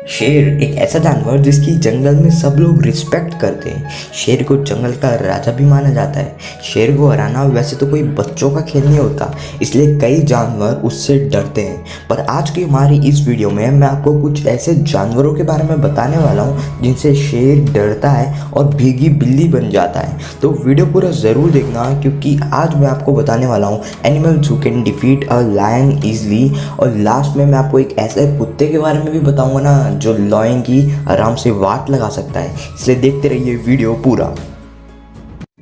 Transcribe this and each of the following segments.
शेर एक ऐसा जानवर जिसकी जंगल में सब लोग रिस्पेक्ट करते हैं। शेर को जंगल का राजा भी माना जाता है। शेर को हराना वैसे तो कोई बच्चों का खेल नहीं होता, इसलिए कई जानवर उससे डरते हैं। पर आज की हमारी इस वीडियो में मैं आपको कुछ ऐसे जानवरों के बारे में बताने वाला हूँ जिनसे शेर डरता है और भीगी बिल्ली बन जाता है। तो वीडियो पूरा ज़रूर देखना, क्योंकि आज मैं आपको बताने वाला हूँ animals who can defeat a lion easily. और लास्ट में मैं आपको एक ऐसे कुत्ते के बारे में भी बताऊँगा ना जो लॉयन की आराम से वाट लगा सकता है, इसलिए देखते रहिए वीडियो पूरा।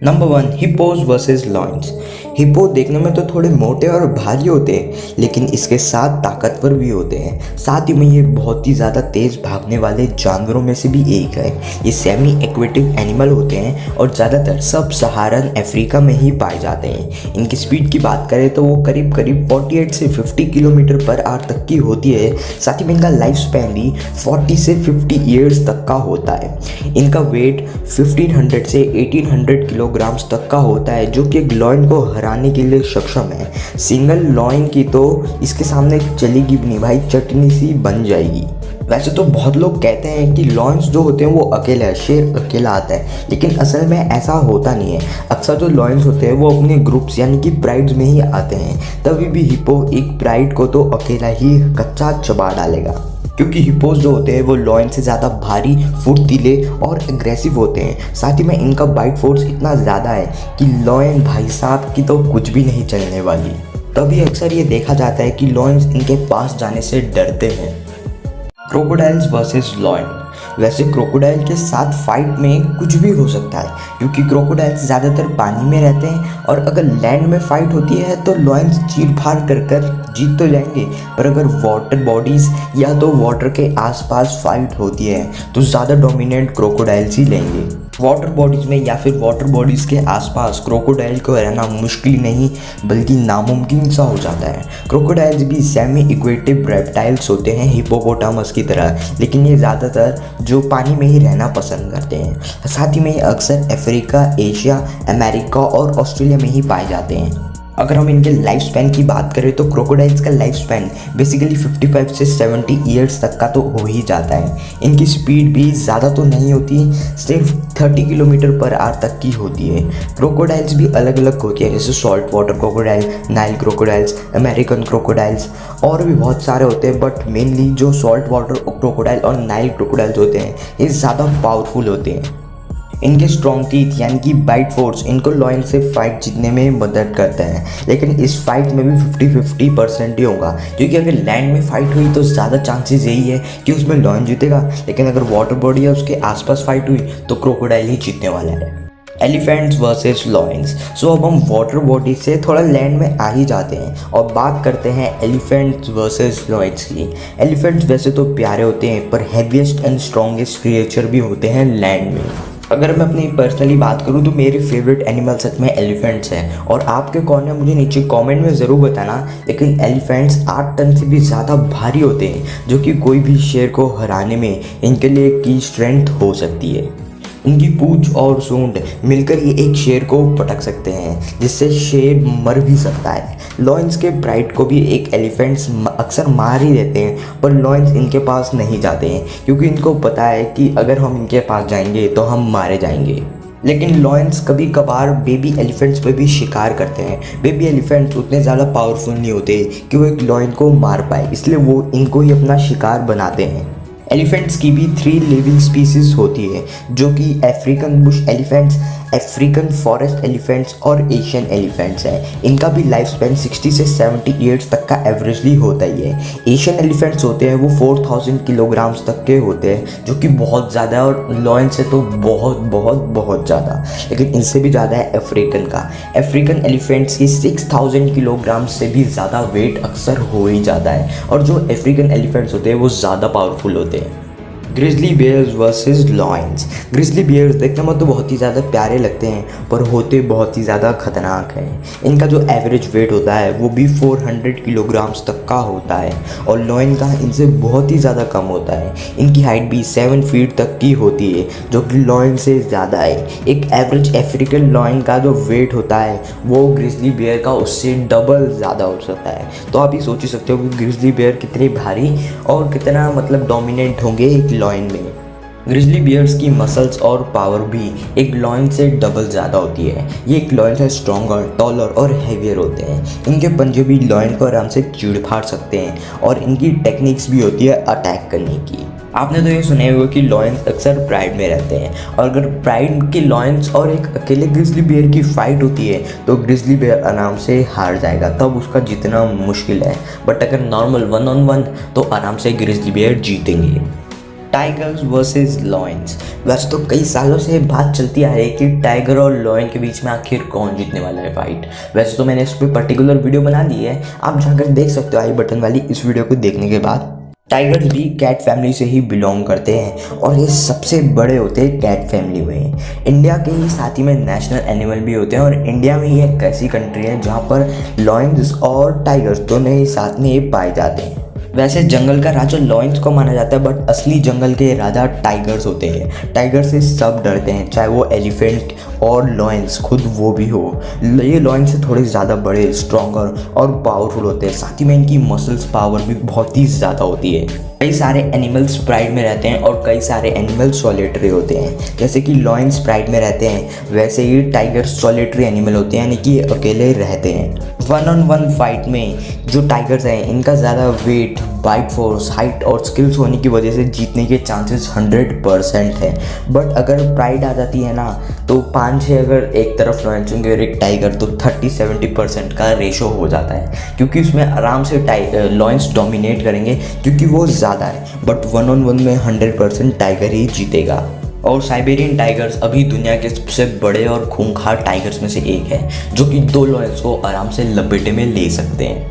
Number 1, hippos versus lions. Hippo देखने में तो थोड़े मोटे और भारी होते हैं, लेकिन इसके साथ ताकतवर भी होते हैं। साथ ही में ये बहुत ही ज़्यादा तेज़ भागने वाले जानवरों में से भी एक है। ये सेमी एक्वेटिक एनिमल होते हैं और ज़्यादातर सब सहारन अफ्रीका में ही पाए जाते हैं। इनकी स्पीड की बात करें तो वो करीब 48 से 50 किलोमीटर पर आवर तक की होती है। साथ ही में इनका लाइफ स्पैन भी 40 से 50 ईयर्स तक का होता है। इनका वेट 1500 से 1800 किलोग्राम्स तक का होता है, जो कि एक लॉयन को हराने के लिए सक्षम है। सिंगल लॉयन की तो इसके सामने चलेगी भी नहीं भाई, चटनी सी बन जाएगी। वैसे तो बहुत लोग कहते हैं कि लॉयंस जो होते हैं वो अकेला है, शेर अकेला आता है, लेकिन असल में ऐसा होता नहीं है। अक्सर जो लॉयंस होते हैं वो अपने ग्रुप्स यानी कि प्राइड्स में ही आते हैं। तभी भी हिप्पो एक प्राइड को तो अकेला ही कच्चा चबा डालेगा, क्योंकि हिप्पोज जो होते हैं वो लॉयन से ज़्यादा भारी, फुर्तीले और एग्रेसिव होते हैं। साथ ही में इनका बाइट फोर्स इतना ज़्यादा है कि लॉयन भाई साहब की तो कुछ भी नहीं चलने वाली। तभी अक्सर ये देखा जाता है कि लॉयंस इनके पास जाने से डरते हैं। Crocodiles versus lion. वैसे क्रोकोडाइल के साथ फाइट में कुछ भी हो सकता है, क्योंकि क्रोकोडाइल्स ज़्यादातर पानी में रहते हैं और अगर लैंड में फाइट होती है तो लॉयंस चीर फाड़ कर जीत तो जाएंगे। पर अगर वाटर बॉडीज़ या तो वाटर के आसपास फाइट होती है तो ज़्यादा डोमिनेंट क्रोकोडाइल्स ही लेंगे। वाटर बॉडीज़ में या फिर वाटर बॉडीज़ के आसपास क्रोकोडाइल को रहना मुश्किल नहीं बल्कि नामुमकिन सा हो जाता है। क्रोकोडाइल्स भी सेमी इक्वेटिव रेप्टाइल्स होते हैं हिप्पोपोटामस की तरह, लेकिन ये ज़्यादातर जो पानी में ही रहना पसंद करते हैं। साथ ही में ये अक्सर अफ्रीका, एशिया, अमेरिका और ऑस्ट्रेलिया में ही पाए जाते हैं। अगर हम इनके लाइफ स्पैन की बात करें तो क्रोकोडाइल्स का लाइफ स्पैन बेसिकली 55 से 70 ईयर्स तक का तो हो ही जाता है। इनकी स्पीड भी ज़्यादा तो नहीं होती, सिर्फ 30 किलोमीटर पर आवर तक की होती है। क्रोकोडाइल्स भी अलग अलग होती है, जैसे salt water crocodile, Nile crocodiles, American crocodiles और भी बहुत सारे होते हैं। बट मेनली जो सॉल्ट वाटर क्रोकोडाइल और नाइल क्रोकोडाइल्स होते हैं ये ज़्यादा पावरफुल होते हैं। इनके स्ट्रॉन्ग टीथ यानी कि बाइट फोर्स इनको लॉयन से फाइट जीतने में मदद करता है, लेकिन इस फाइट में भी 50-50% ही होगा, क्योंकि अगर लैंड में फाइट हुई तो ज़्यादा चांसेस यही है कि उसमें लॉयन जीतेगा, लेकिन अगर वाटर बॉडी या उसके आसपास फाइट हुई तो क्रोकोडाइल ही जीतने वाला है। Elephants versus lions. सो अब हम वाटर बॉडी से थोड़ा लैंड में आ ही जाते हैं और बात करते हैं एलिफेंट्स वर्सेस लॉयंस की। एलिफेंट्स वैसे तो प्यारे होते हैं, पर हैवीएस्ट एंड स्ट्रॉन्गेस्ट क्रिएचर भी होते हैं लैंड में। अगर मैं अपनी पर्सनली बात करूं तो मेरे फेवरेट एनिमल सच में एलिफेंट्स हैं, और आपके कौन है मुझे नीचे कमेंट में ज़रूर बताना। लेकिन एलिफेंट्स 8 टन से भी ज़्यादा भारी होते हैं, जो कि कोई भी शेर को हराने में इनके लिए की स्ट्रेंथ हो सकती है। इनकी पूंछ और सूंड मिलकर ये एक शेर को पटक सकते हैं, जिससे शेर मर भी सकता है। लॉयंस के प्राइड को भी एक एलिफेंट्स अक्सर मार ही देते हैं, पर लॉयंस इनके पास नहीं जाते हैं, क्योंकि इनको पता है कि अगर हम इनके पास जाएंगे तो हम मारे जाएंगे। लेकिन लॉयंस कभी कभार बेबी एलिफेंट्स पे भी शिकार करते हैं। बेबी एलिफेंट्स उतने ज़्यादा पावरफुल नहीं होते कि वो एक लॉयन को मार पाए, इसलिए वो इनको ही अपना शिकार बनाते हैं। एलिफेंट्स की भी 3 लिविंग स्पीसीज होती है, जो कि African Bush elephants, African forest elephants और एशियन एलिफेंट्स हैं। इनका भी लाइफ स्पैन 60 से 70 ईयर्स तक का एवरेजली होता ही है। एशियन एलिफेंट्स होते हैं वो 4000 किलोग्राम्स तक के होते हैं, जो कि बहुत ज़्यादा है, और लॉयन से तो बहुत बहुत बहुत ज़्यादा, लेकिन इनसे भी ज़्यादा है अफ्रीकन का। अफ्रीकन एलिफेंट्स की 6000 किलोग्राम से भी ज़्यादा वेट अक्सर हो ही जाता है, और जो अफ्रीकन एलिफेंट्स होते हैं वो ज़्यादा पावरफुल होते हैं। Grizzly bears versus lions. Grizzly bears देखने में तो बहुत ही ज़्यादा प्यारे लगते हैं पर होते बहुत ही ज़्यादा खतरनाक हैं। इनका जो एवरेज वेट होता है वो भी 400 किलोग्राम्स तक का होता है और लॉयन का इनसे बहुत ही ज़्यादा कम होता है। इनकी हाइट भी 7 फीट तक की होती है जो कि लॉयन से ज़्यादा है। एक एवरेज अफ्रीकन लॉयन का जो वेट होता है वो ग्रिजली बियर का उससे डबल ज़्यादा हो सकता है। तो आप ये सोच ही सकते हो कि ग्रिजली बियर कितने भारी और कितना मतलब डोमिनेंट होंगे एक लॉयन में। ग्रिजली बियर्स की मसल्स और पावर भी एक लॉयन से डबल ज़्यादा होती है। ये एक लॉयन से स्ट्रॉन्गर, टॉलर और हैवियर होते हैं। इनके पंजे भी लॉयन को आराम से चीड़ फाड़ सकते हैं और इनकी टेक्निक्स भी होती है अटैक करने की। आपने तो ये सुना होगा कि लॉयंस अक्सर प्राइड में रहते हैं और अगर प्राइड के लॉयंस और एक अकेले ग्रिजली बियर की फाइट होती है तो ग्रिजली बियर आराम से हार जाएगा, तब उसका जीतना मुश्किल है। बट अगर नॉर्मल 1-on-1 तो आराम से ग्रिजली बियर जीतेंगे। Tigers versus lions. वैसे तो कई सालों से बात चलती आ रही है कि टाइगर और लॉयन के बीच में आखिर कौन जीतने वाला है फाइट। वैसे तो मैंने इस पर पर्टिकुलर वीडियो बना दी है, आप जाकर देख सकते हो आई बटन वाली इस वीडियो को देखने के बाद। टाइगर्स भी कैट फैमिली से ही बिलोंग करते हैं और ये सबसे बड़े होते हैं कैट फैमिली में। इंडिया के ही साथ ही में नेशनल एनिमल भी होते हैं और इंडिया में ही एक ऐसी कंट्री है जहाँ पर लॉयंस और टाइगर्स दोनों ही साथ में पाए जाते हैं। वैसे जंगल का राजा लॉयंस को माना जाता है बट असली जंगल के राजा टाइगर्स होते हैं। टाइगर से सब डरते हैं, चाहे वो एलिफेंट और लॉयंस खुद वो भी हो। ये लॉयंस से थोड़े ज़्यादा बड़े, स्ट्रॉन्गर और पावरफुल होते हैं। साथ ही में इनकी मसल्स पावर भी बहुत ही ज़्यादा होती है। कई सारे एनिमल्स प्राइड में रहते हैं और कई सारे एनिमल्स सॉलिटरी होते हैं। जैसे कि लॉयंस प्राइड में रहते हैं वैसे ही टाइगर्स सॉलिटरी एनिमल होते हैं, यानी कि अकेले रहते हैं। 1-on-1 फाइट में जो टाइगर्स हैं इनका ज़्यादा वेट, बाइट फोर्स, हाइट और स्किल्स होने की वजह से जीतने के चांसेस 100% है। बट अगर प्राइड आ जाती है ना तो 5-6 अगर एक तरफ लॉयंस होंगे और एक टाइगर तो 30-70% का रेशो हो जाता है, क्योंकि उसमें आराम से लॉयंस डोमिनेट करेंगे क्योंकि वो ज़्यादा है। बट 1-on-1 में 100% टाइगर ही जीतेगा। और साइबेरियन टाइगर्स अभी दुनिया के सबसे बड़े और खूंखार टाइगर्स में से एक है जो कि 2 लॉयंस को आराम से लपेटे में ले सकते हैं।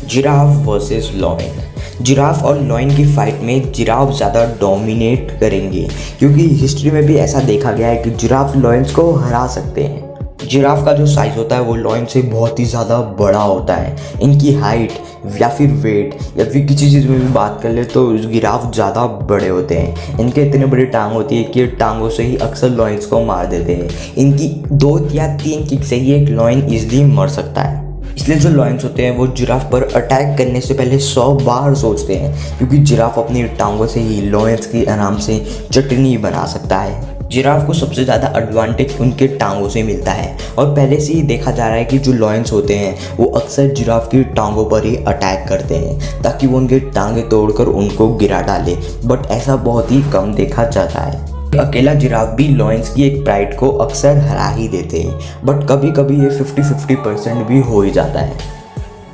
Giraffe versus lion. जिराफ और लॉयन की फाइट में जिराफ ज़्यादा डोमिनेट करेंगे क्योंकि हिस्ट्री में भी ऐसा देखा गया है कि जिराफ लॉयंस को हरा सकते हैं। जिराफ का जो साइज़ होता है वो लॉयन से बहुत ही ज़्यादा बड़ा होता है। इनकी हाइट या फिर वेट या फिर किसी चीज़ में भी बात कर ले तो जिराफ ज़्यादा बड़े होते हैं। इनके इतने बड़ी टांग होती है कि टांगों से ही अक्सर लॉयंस को मार देते हैं। इनकी 2 या 3 किक से ही एक लॉयन ईजिली मर सकता है। इसलिए जो लॉयंस होते हैं वो जिराफ पर अटैक करने से पहले 100 बार सोचते हैं, क्योंकि जिराफ अपनी टांगों से ही लॉयंस की आराम से चटनी बना सकता है। जिराफ को सबसे ज़्यादा एडवांटेज उनके टांगों से मिलता है और पहले से ही देखा जा रहा है कि जो लॉयंस होते हैं वो अक्सर जिराफ की टांगों पर ही अटैक करते हैं ताकि वो उनके टांगें तोड़कर उनको गिरा डाले। बट ऐसा बहुत ही कम देखा जाता है। अकेला जिराफ भी लॉयंस की एक प्राइड को अक्सर हरा ही देते हैं, बट कभी कभी ये 50-50% भी हो ही जाता है।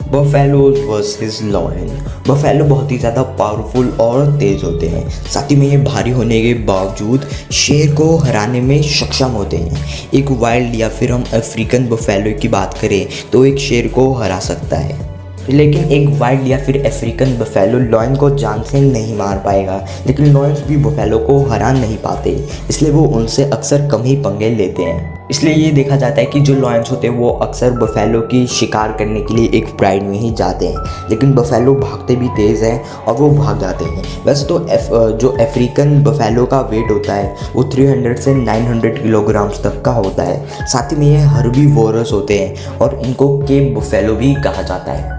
Buffaloes versus lion. बफेलो बहुत ही ज़्यादा पावरफुल और तेज़ होते हैं, साथ ही में ये भारी होने के बावजूद शेर को हराने में सक्षम होते हैं। एक वाइल्ड या फिर हम अफ्रीकन बफेलो की बात करें तो एक शेर को हरा सकता है, लेकिन एक वाइल्ड या फिर अफ्रीकन बफेलो लॉयन को जान से नहीं मार पाएगा। लेकिन लॉयंस भी बफेलो को हरा नहीं पाते, इसलिए वो उनसे अक्सर कम ही पंगे लेते हैं। इसलिए ये देखा जाता है कि जो लॉयंस होते हैं वो अक्सर बफेलो की शिकार करने के लिए एक प्राइड में ही जाते हैं, लेकिन बफेलो भागते भी तेज़ हैं और वो भाग जाते हैं। वैसे तो जो अफ्रीकन बफेलो का वेट होता है वो 300 से 900 किलोग्राम्स तक का होता है। साथ ही में ये हर्बीवोरस होते हैं और इनको केप बफेलो भी कहा जाता है।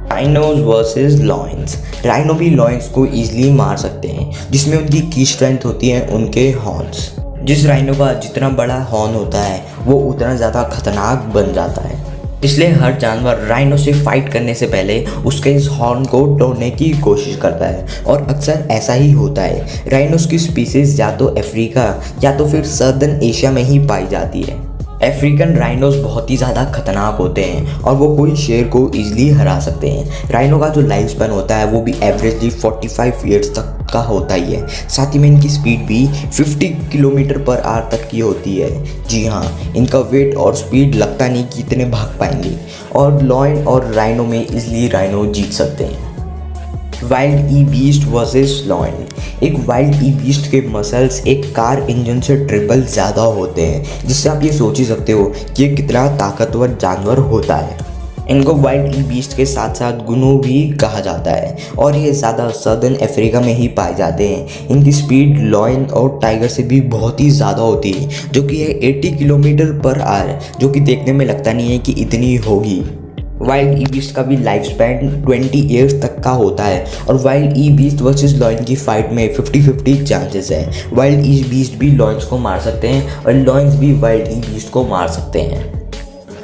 Rhinos versus lions. राइनो भी लॉयंस को ईजिली मार सकते हैं, जिसमें उनकी की स्ट्रेंथ होती है उनके हॉर्न्स। जिस राइनो का जितना बड़ा हॉर्न होता है वो उतना ज़्यादा खतरनाक बन जाता है। इसलिए हर जानवर राइनो से फाइट करने से पहले उसके इस हॉर्न को तोड़ने की कोशिश करता है और अक्सर ऐसा ही होता है। राइनोस की स्पीसीज या तो अफ्रीका या तो फिर सदर्न एशिया में ही पाई जाती है। अफ्रीकन राइनोस बहुत ही ज़्यादा खतरनाक होते हैं और वो कोई शेर को ईजिली हरा सकते हैं। राइनो का जो लाइफ स्पैन होता है वो भी एवरेजली 45 ईयर्स तक का होता ही है। साथ ही में इनकी स्पीड भी 50 km/h तक की होती है। जी हाँ, इनका वेट और स्पीड लगता नहीं कि इतने भाग पाएंगे और लॉयन और राइनो में ईजिली राइनो जीत सकते हैं। वाइल्ड ई बीस्ट वर्सेस लॉयन। एक वाइल्ड ई बीस्ट के मसल्स एक कार इंजन से ट्रिपल ज़्यादा होते हैं, जिससे आप ये सोच ही सकते हो कि ये कितना ताकतवर जानवर होता है। इनको वाइल्ड ई बीस्ट के साथ साथ गुनो भी कहा जाता है और ये ज़्यादा सदर्न अफ्रीका में ही पाए जाते हैं। इनकी स्पीड लॉयन और टाइगर से भी बहुत ही ज़्यादा होती है, जो कि है 80 किलोमीटर पर आवर, जो कि देखने में लगता नहीं है कि इतनी होगी। वाइल्ड ई बीस्ट का भी लाइफ स्पैन 20 ईयर्स तक का होता है और वाइल्ड ई बीस्ट वर्सेस लॉयन की फाइट में 50-50 चांसेस हैं। वाइल्ड ई बीस्ट भी लॉयंस को मार सकते हैं और लॉयंस भी वाइल्ड ई बीस्ट को मार सकते हैं।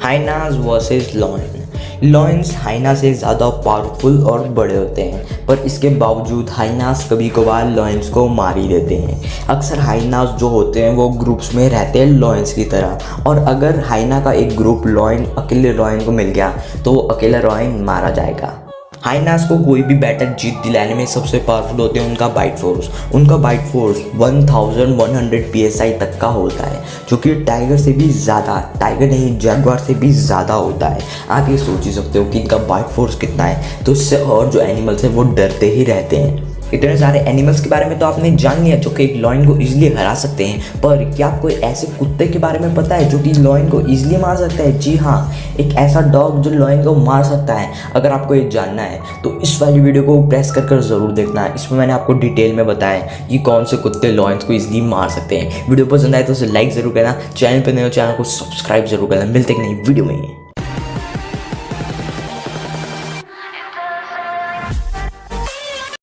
Hyenas versus lion. लॉयंस हाइना से ज़्यादा पावरफुल और बड़े होते हैं, पर इसके बावजूद हाइनास कभी कभार लॉयंस को मार ही देते हैं। अक्सर हाइनास जो होते हैं वो ग्रुप्स में रहते हैं लॉयंस की तरह, और अगर हाइना का एक ग्रुप लॉयन अकेले लॉयन को मिल गया तो अकेला लॉयन मारा जाएगा। हाइनास को कोई भी बैटल जीत दिलाने में सबसे पावरफुल होते हैं उनका बाइट फोर्स। उनका बाइट फोर्स 1100 PSI तक का होता है, जो कि टाइगर से भी ज़्यादा, टाइगर नहीं जैगुआर से भी ज़्यादा होता है। आप ये सोच ही सकते हो कि इनका बाइट फोर्स कितना है, तो इससे और जो एनिमल्स हैं वो डरते ही रहते हैं। इतने सारे एनिमल्स के बारे में तो आपने जान लिया जो कि एक लॉयन को इजीली हरा सकते हैं, पर क्या आपको ऐसे कुत्ते के बारे में पता है जो कि लॉयन को इजीली मार सकता है? जी हाँ, एक ऐसा डॉग जो लॉयन को मार सकता है। अगर आपको ये जानना है तो इस वाली वीडियो को प्रेस कर ज़रूर देखना। इसमें मैंने आपको डिटेल में बताया कि कौन से कुत्ते लॉयंस को इजीली मार सकते हैं। वीडियो पसंद आए तो उसे लाइक ज़रूर करना, चैनल पर नए हो चैनल को सब्सक्राइब जरूर करना। मिलते हैं नई वीडियो में।